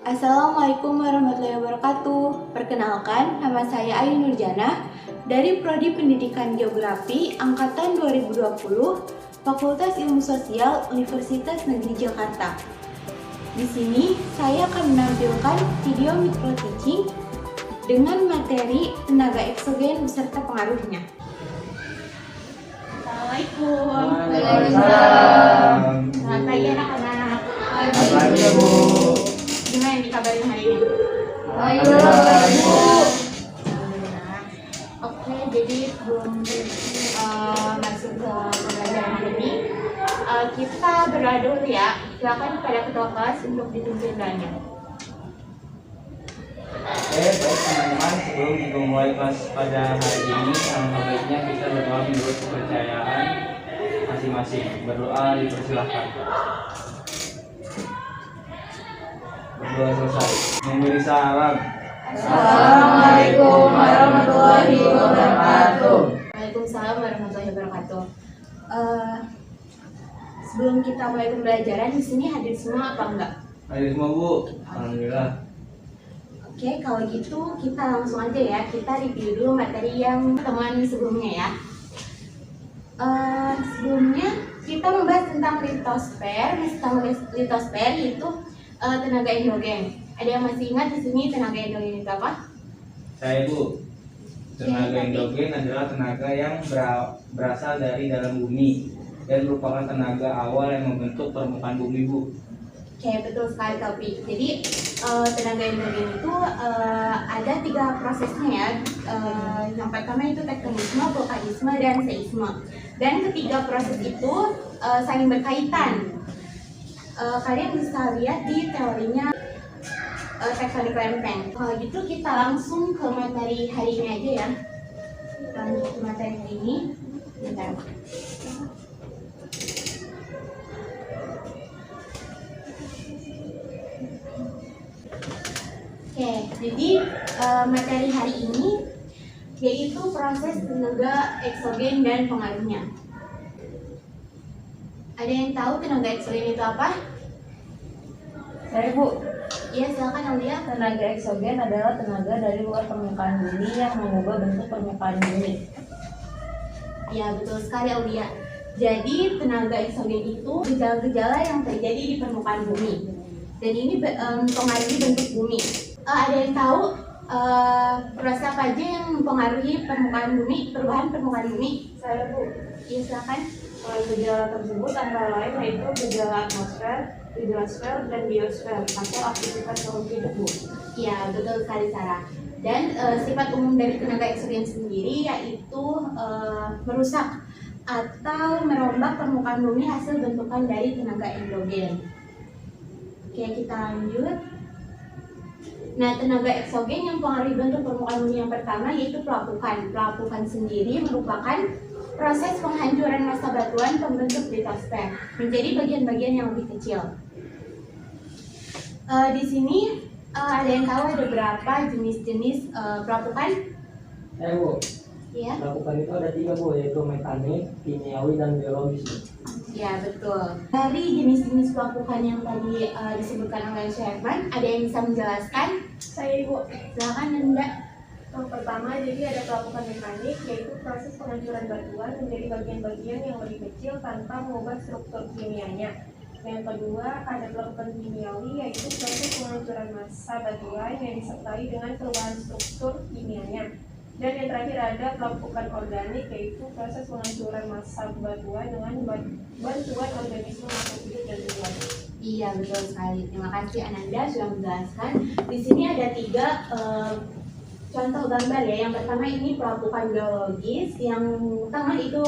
Assalamualaikum warahmatullahi wabarakatuh. Perkenalkan, nama saya Ayu Nurjana dari Prodi Pendidikan Geografi Angkatan 2020, Fakultas Ilmu Sosial Universitas Negeri Jakarta. Di sini saya akan menampilkan video micro teaching dengan materi tenaga eksogen beserta pengaruhnya. Assalamualaikum. Waalaikumsalam. Selamat pagi anak-anak. Selamat pagi, Bu. Gimana nih kabarnya hari ini? Alhamdulillah, Bu. Alhamdulillah. Oke, jadi sebelum masuk ke pembelajaran hari ini, kita berdoa dulu ya. Silakan kepada ketua kelas untuk dipimpin doanya. Oke, baik teman-teman, sebelum kita mulai kelas pada hari ini, alangkah baiknya kita berdoa menurut kepercayaan masing-masing. Berdoa dipersilahkan. Berdoa selesai. Memberi salam. Assalamualaikum warahmatullahi wabarakatuh. Waalaikumsalam warahmatullahi wabarakatuh. Sebelum kita mulai pembelajaran, di sini hadir semua apa enggak? Hadir semua, Bu. Alhamdulillah. Oke, kalau gitu kita langsung aja ya. Kita review dulu materi yang teman sebelumnya ya. Sebelumnya kita membahas tentang litosfer yaitu tenaga endogen. Ada yang masih ingat di sini tenaga endogen itu apa? Saya, Bu. Tenaga Oke, endogen adalah tenaga yang berasal dari dalam bumi dan merupakan tenaga awal yang membentuk permukaan bumi, Bu. Oke, betul sekali Taufiq. Jadi tenaga endogen itu ada 3 prosesnya ya. Yang pertama itu tektonisme, vulkanisme, dan seisme. Dan ketiga proses itu saling berkaitan. Kalian bisa lihat di teorinya tektonik lempeng. Kalau gitu kita langsung ke materi hari ini aja ya. Lanjut ke materi hari ini. Bentar. Oke, jadi materi hari ini yaitu proses tenaga eksogen dan pengaruhnya. Ada yang tahu tenaga eksogen itu apa? Saya, Bu. Iya, silakan Aulia. Tenaga eksogen adalah tenaga dari luar permukaan bumi yang mengubah bentuk permukaan bumi. Ya, betul sekali Aulia. Jadi tenaga eksogen itu gejala-gejala yang terjadi di permukaan bumi. Dan ini mempengaruhi bentuk bumi. Ada yang tahu proses apa aja yang mempengaruhi permukaan bumi, perubahan permukaan bumi? Saya, Bu. Iya, silakan. Gejala tersebut antara lain yaitu gejala atmosfer, hidrosfer, dan biosfer atau aktivitas makhluk hidup, Bu. Ya, betul sekali Sarah. Dan sifat umum dari tenaga eksogen sendiri yaitu merusak atau merombak permukaan bumi hasil bentukan dari tenaga endogen. Oke, kita lanjut. Nah, tenaga eksogen yang mempengaruhi bentuk permukaan bumi yang pertama yaitu pelapukan. Pelapukan sendiri merupakan proses penghancuran massa batuan pembentuk litosfer menjadi bagian-bagian yang lebih kecil. Di sini ada yang tahu ada berapa jenis-jenis pelapukan? Bu. Ya, Pelapukan itu ada 3, Bu, yaitu mekanik, kimiawi, dan biologis. ya betul. Dari jenis-jenis pelapukan yang tadi disebutkan oleh Syarman, ada yang bisa menjelaskan? Saya, Bu. Silakan Nanda. Yang pertama, jadi ada pelapukan mekanik, yaitu proses penghancuran batuan menjadi bagian-bagian yang lebih kecil tanpa mengubah struktur kimianya. Yang kedua, ada pelapukan kimiawi, yaitu proses penghancuran massa batuan yang disertai dengan perubahan struktur kimianya. Dan yang terakhir ada pelapukan organik, yaitu proses penghancuran massa batuan dengan bantuan organisme makhluk hidup dan tumbuhan. Iya, betul sekali. Terima kasih Ananda sudah menjelaskan. Di sini ada 3 contoh gambar ya. Yang pertama ini pelapukan biologis, yang tengah itu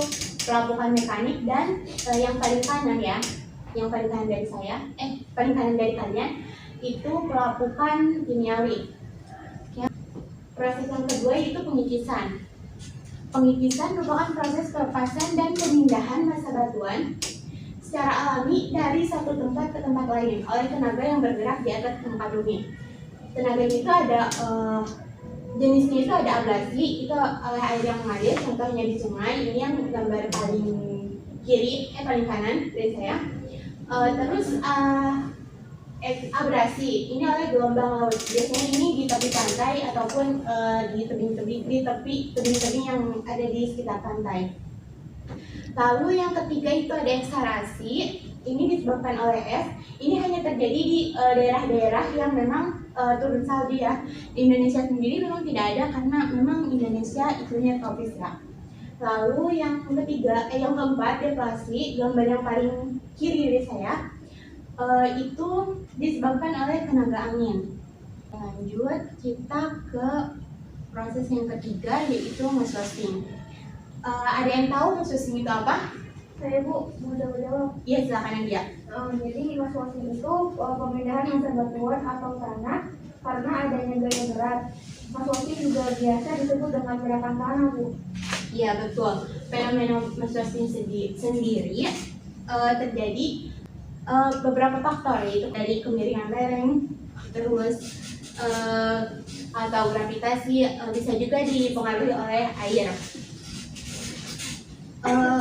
pelapukan mekanik, dan yang paling kanan ya, yang paling kanan dari saya, paling kanan dari kalian itu pelapukan kimiawi. Ya. Proses yang kedua itu pengikisan. Pengikisan merupakan proses pelepasan dan pemindahan massa batuan secara alami dari satu tempat ke tempat lain oleh tenaga yang bergerak di atas permukaan bumi. Tenaga itu ada jenisnya itu ada ablasi, itu oleh air yang mengalir, contohnya di sungai. Ini yang gambar paling kiri, paling kanan dari saya. Terus abrasi ini oleh gelombang laut. Biasanya ini di tepi pantai ataupun di tebing-tebing yang ada di sekitar pantai. Lalu yang ketiga itu ada eksharasi. Ini disebabkan oleh es. Ini hanya terjadi di daerah-daerah yang memang turun salju ya. Di Indonesia sendiri memang tidak ada karena memang Indonesia iklimnya tropis ya. Lalu yang keempat deflasi, gambar yang paling kiri dari saya. Itu disebabkan oleh tenaga angin. Lanjut kita ke proses yang ketiga yaitu mass roasting. Ada yang tahu mass roasting itu apa? Saya Bu, mau jawab. Iya, silakan Nadia. Jadi mass roasting itu pemindahan massa batuan atau tanah karena adanya gaya berat. Mass roasting juga biasa disebut dengan gerakan tanah Bu. Iya betul. Fenomena mass roasting sendiri terjadi beberapa faktor, yaitu dari kemiringan lereng, terus atau gravitasi, bisa juga dipengaruhi oleh air.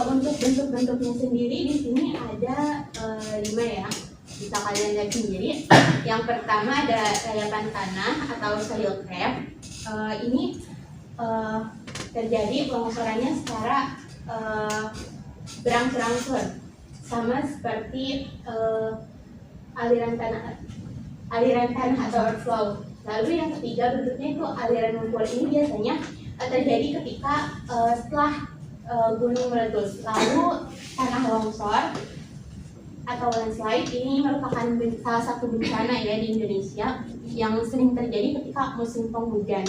Untuk bentuk-bentuknya sendiri di sini ada 5 ya, bisa kalian lihat sendiri. Yang pertama ada rayapan tanah atau soil crab. Ini terjadi longsorannya secara berangsur-angsur, sama seperti aliran tanah atau earthflow. Lalu yang ketiga bentuknya itu aliran lumpur. Ini biasanya terjadi ketika setelah gunung meletus. Lalu tanah longsor atau landslide ini merupakan salah satu bencana ya di Indonesia yang sering terjadi ketika musim penghujan.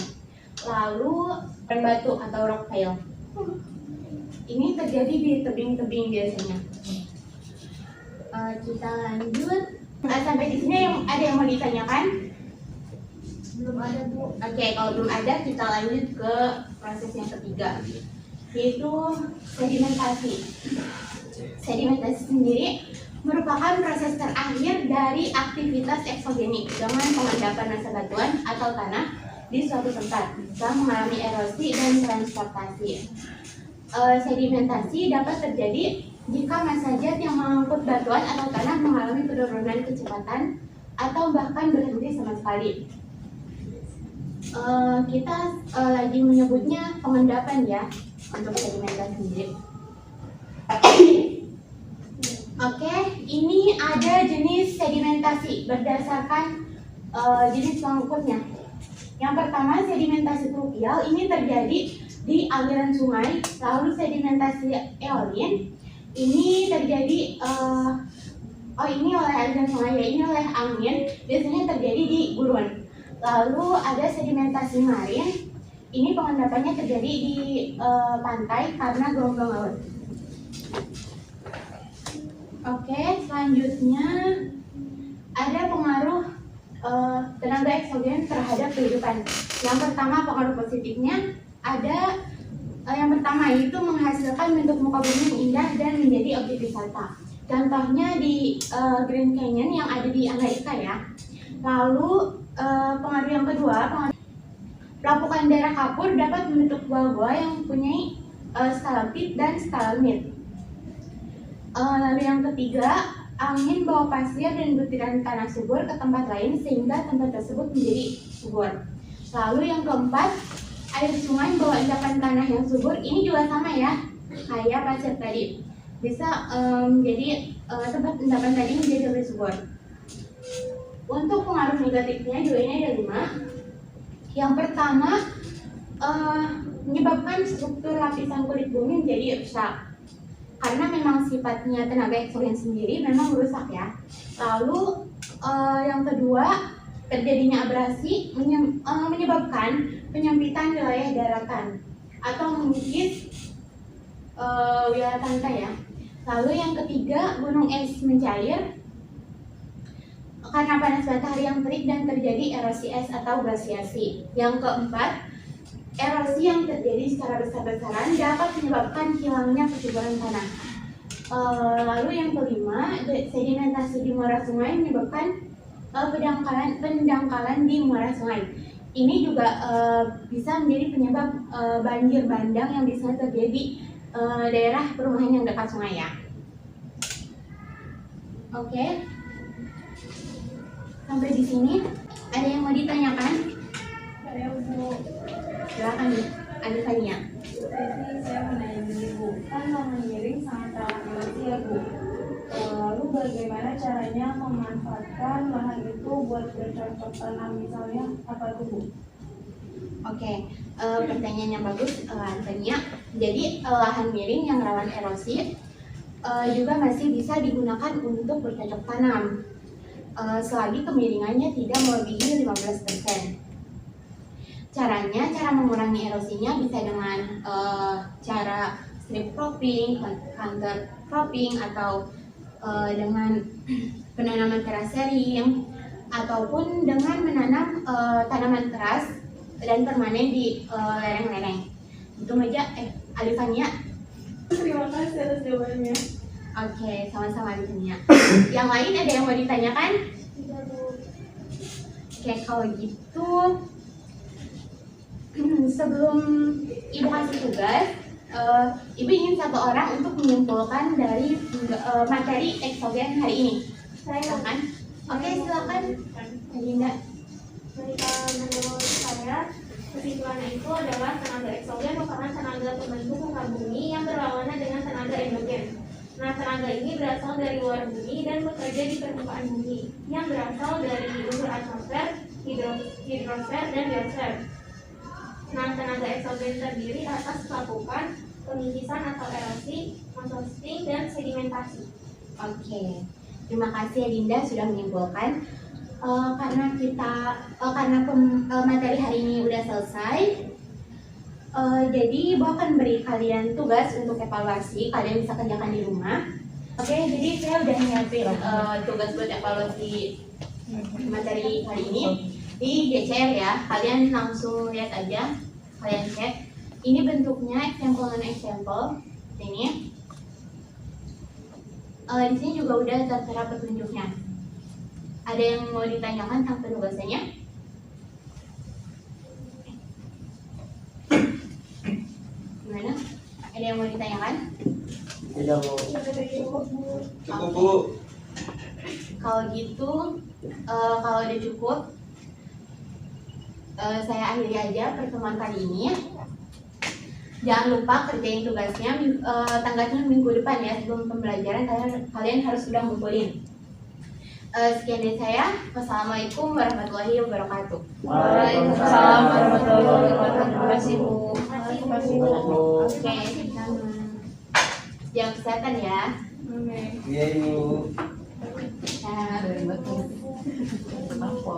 Lalu batu atau rock fail. Ini terjadi di tebing-tebing biasanya. Kita lanjut. Sampai di sini ada yang mau ditanyakan? Belum ada Bu. Oke, kalau belum ada kita lanjut ke proses yang ketiga, yaitu sedimentasi. Sedimentasi sendiri merupakan proses terakhir dari aktivitas eksogenik dengan pengendapan massa batuan atau tanah di suatu tempat bisa mengalami erosi dan transportasi. Sedimentasi dapat terjadi jika massa jet yang mengangkut batuan atau tanah mengalami penurunan kecepatan atau bahkan berhenti sama sekali. Kita lagi menyebutnya pengendapan ya untuk sedimentasi sendiri. Oke, ini ada jenis sedimentasi berdasarkan jenis pengangkutnya. Yang pertama sedimentasi fluvial, ini terjadi di aliran sungai. Lalu sedimentasi eolin, ini terjadi ini oleh aliran sungai ya, ini oleh angin, biasanya terjadi di gurun. Lalu ada sedimentasi marin, ini pengendapannya terjadi di pantai karena gelombang laut. Oke, selanjutnya ada pengaruh tenaga eksogen terhadap kehidupan. Yang pertama pengaruh positifnya ada yang pertama itu menghasilkan bentuk muka bumi yang indah dan menjadi objek wisata. Contohnya di Grand Canyon yang ada di Amerika ya. Lalu pengaruh yang kedua, pelapukan daerah kapur dapat membentuk gua-gua yang mempunyai stalaktit dan stalagmit. Lalu yang ketiga, angin bawa pasir dan butiran tanah subur ke tempat lain sehingga tempat tersebut menjadi subur. Lalu yang keempat, air sungai bawa endapan tanah yang subur. Ini juga sama ya, kayak pasir tadi. Bisa menjadi tempat endapan tadi menjadi lebih subur. Untuk pengaruh negatifnya juga ini ada 5. Yang pertama, menyebabkan struktur lapisan kulit bumi menjadi rusak. Karena memang sifatnya tenaga eksogen sendiri memang merusak ya. Lalu yang kedua, terjadinya abrasi menyebabkan penyempitan wilayah daratan atau mengikis wilayah pantai ya. Lalu yang ketiga, gunung es mencair karena panas matahari yang terik dan terjadi erosi es atau glasiasi. Yang keempat, erosi yang terjadi secara besar-besaran dapat menyebabkan hilangnya kesuburan tanah. Lalu yang kelima, sedimentasi di muara sungai menyebabkan pendangkalan di muara sungai. Ini juga bisa menjadi penyebab banjir bandang yang bisa terjadi di daerah perumahan yang dekat sungai ya. Oke. Sampai di sini ada yang mau ditanyakan? Saya Bu. Silakan Adik Fania. Jadi saya mau nanya dulu Bu, kan lahan miring sangat rawan erosi ya Bu. Lalu bagaimana caranya memanfaatkan lahan itu buat bercocok tanam misalnya apa tuh Bu? Oke, pertanyaan yang bagus, Fania. Jadi lahan miring yang rawan erosi juga masih bisa digunakan untuk bercocok tanam selagi kemiringannya tidak melebihi 15%. Caranya, cara mengurangi erosinya bisa dengan cara strip cropping, counter cropping, atau dengan penanaman terasering, ataupun dengan menanam tanaman keras dan permanen di lereng-lereng. Itu aja, Alifania. Terima kasih atas jawabannya. Oke, sama-sama Alifania. Yang lain ada yang mau ditanyakan? Tidak Bu. Oke, kalau gitu sebelum Ibu kasih tugas, Ibu ingin satu orang untuk menyimpulkan dari materi eksogen hari ini. Silakan. Oke, silakan. Linda. Menurut saya, kesimpulannya itu adalah tenaga eksogen merupakan tenaga pembentuk muka bumi yang berlawanan dengan tenaga endogen. Nah, tenaga ini berasal dari luar bumi dan bekerja di permukaan bumi yang berasal dari unsur atmosfer, hidrosfer, dan biosfer. Nah, tenaga eksogen terdiri atas pelapukan, pengikisan atau erosi, microsting, dan sedimentasi. Oke, terima kasih Linda sudah menyimpulkan. Karena materi hari ini udah selesai, jadi Ibu akan beri kalian tugas untuk evaluasi. Kalian bisa kerjakan di rumah. Oke, jadi saya udah nyiapin tugas buat evaluasi materi hari ini di GCR ya. Kalian langsung lihat aja, kalian cek. Ini bentuknya example non example. Ini. Di sini juga udah tertera petunjuknya. Ada yang mau ditanyakan tentang penugasannya? Gimana? Ada yang mau ditanyakan? Tidak Bu. Cukup Bu. Kalau gitu, kalau udah cukup, saya akhiri aja pertemuan kali ini. Jangan lupa kerjain tugasnya tanggalnya minggu depan ya, sebelum pembelajaran kalian harus sudah ngumpulin. Sekian dari saya. Wassalamualaikum warahmatullahi wabarakatuh. Waalaikumsalam warahmatullahi wabarakatuh. Terima kasih Bu. Terima kasih Bu. Oke, sama. Jaga kesehatan ya. Iya Ibu. Nah, Kenapa?